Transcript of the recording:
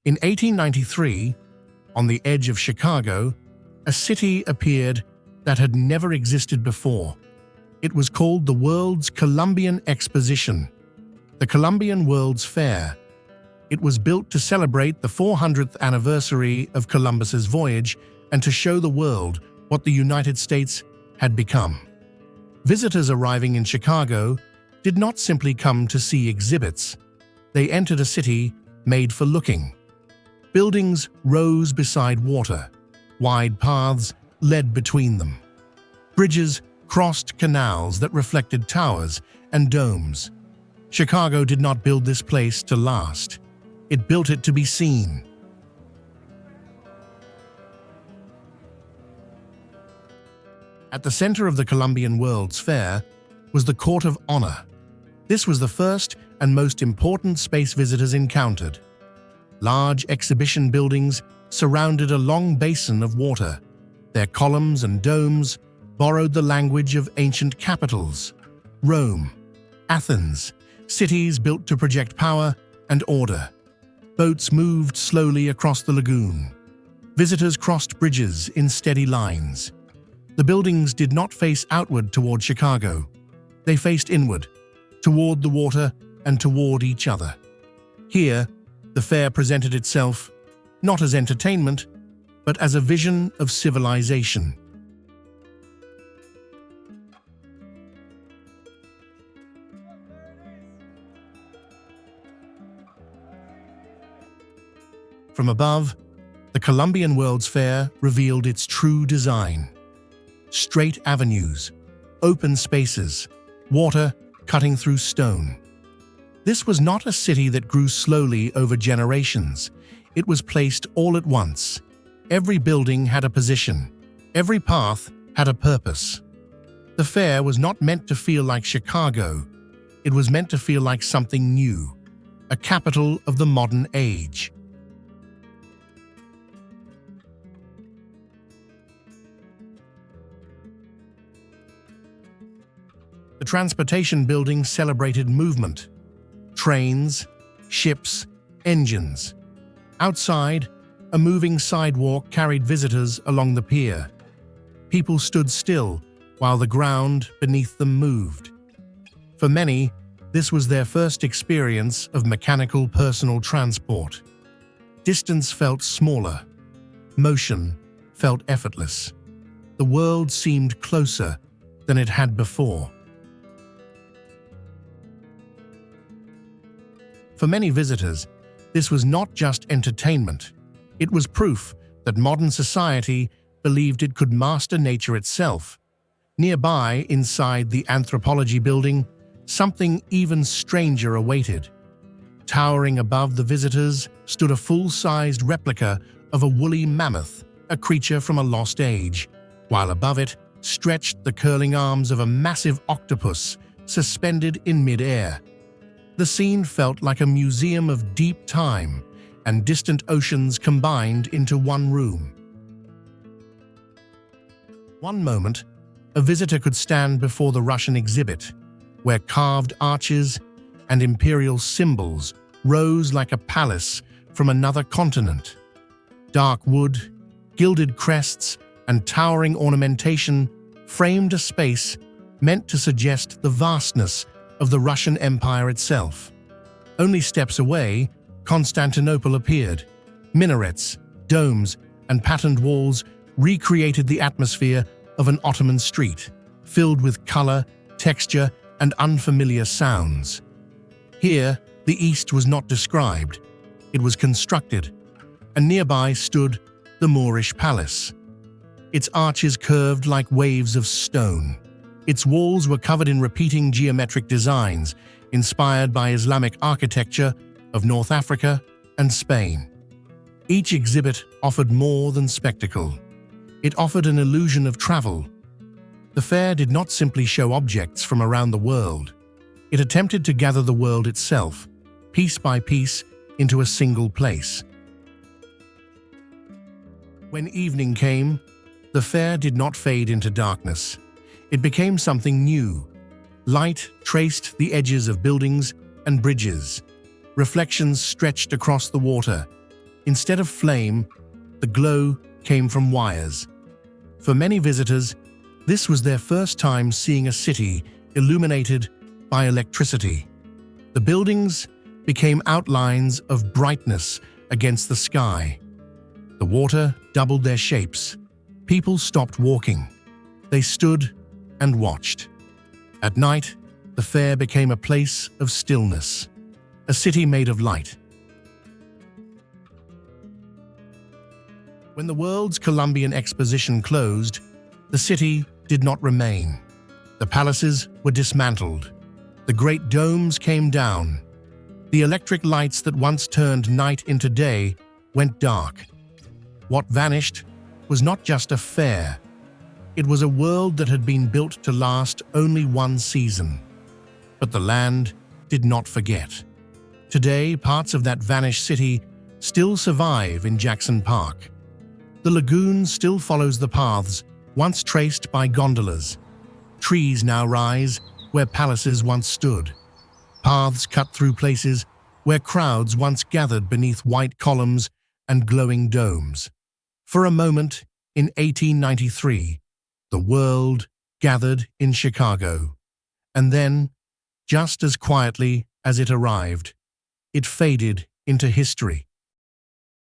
In 1893, on the edge of Chicago, a city appeared that had never existed before. It was called the world's Columbian Exposition, the Columbian World's Fair. It was built to celebrate the 400th anniversary of Columbus's voyage and to show the world what the United States had become. Visitors arriving in Chicago did not simply come to see exhibits. They entered a city made for looking. Buildings rose beside water. Wide paths led between them. Bridges crossed canals that reflected towers and domes. Chicago did not build this place to last. It built it to be seen. At the center of the Columbian World's Fair was the Court of Honor. This was the first and most important space visitors encountered. Large exhibition buildings surrounded a long basin of water. Their columns and domes borrowed the language of ancient capitals: Rome, Athens, cities built to project power and order. Boats moved slowly across the lagoon. Visitors crossed bridges in steady lines. The buildings did not face outward toward Chicago. They faced inward, toward the water and toward each other. Here, the fair presented itself not as entertainment, but as a vision of civilization. From above, the Columbian World's Fair revealed its true design. Straight avenues, open spaces, water cutting through stone. This was not a city that grew slowly over generations. It was placed all at once. Every building had a position. Every path had a purpose. The fair was not meant to feel like Chicago. It was meant to feel like something new, a capital of the modern age. The transportation building celebrated movement. Trains, ships, engines. Outside, a moving sidewalk carried visitors along the pier. People stood still while the ground beneath them moved. For many, this was their first experience of mechanical personal transport. Distance felt smaller. Motion felt effortless. The world seemed closer than it had before. For many visitors, this was not just entertainment. It was proof that modern society believed it could master nature itself. Nearby, inside the anthropology building, something even stranger awaited. Towering above the visitors stood a full-sized replica of a woolly mammoth, a creature from a lost age, while above it stretched the curling arms of a massive octopus suspended in mid-air. The scene felt like a museum of deep time and distant oceans combined into one room. One moment, a visitor could stand before the Russian exhibit, where carved arches and imperial symbols rose like a palace from another continent. Dark wood, gilded crests, and towering ornamentation framed a space meant to suggest the vastness of the Russian Empire itself. Only steps away, Constantinople appeared. Minarets, domes, and patterned walls recreated the atmosphere of an Ottoman street, filled with color, texture, and unfamiliar sounds. Here, the East was not described, it was constructed, and nearby stood the Moorish Palace. Its arches curved like waves of stone. Its walls were covered in repeating geometric designs inspired by Islamic architecture of North Africa and Spain. Each exhibit offered more than spectacle. It offered an illusion of travel. The fair did not simply show objects from around the world. It attempted to gather the world itself, piece by piece, into a single place. When evening came, the fair did not fade into darkness. It became something new. Light traced the edges of buildings and bridges. Reflections stretched across the water. Instead of flame, the glow came from wires. For many visitors, this was their first time seeing a city illuminated by electricity. The buildings became outlines of brightness against the sky. The water doubled their shapes. People stopped walking. They stood and watched. At night, the fair became a place of stillness, a city made of light. When the world's Columbian Exposition closed, the city did not remain. The palaces were dismantled. The great domes came down. The electric lights that once turned night into day went dark. What vanished was not just a fair. It was a world that had been built to last only one season. But the land did not forget. Today, parts of that vanished city still survive in Jackson Park. The lagoon still follows the paths once traced by gondolas. Trees now rise where palaces once stood. Paths cut through places where crowds once gathered beneath white columns and glowing domes. For a moment, in 1893, the world gathered in Chicago. And then, just as quietly as it arrived, it faded into history.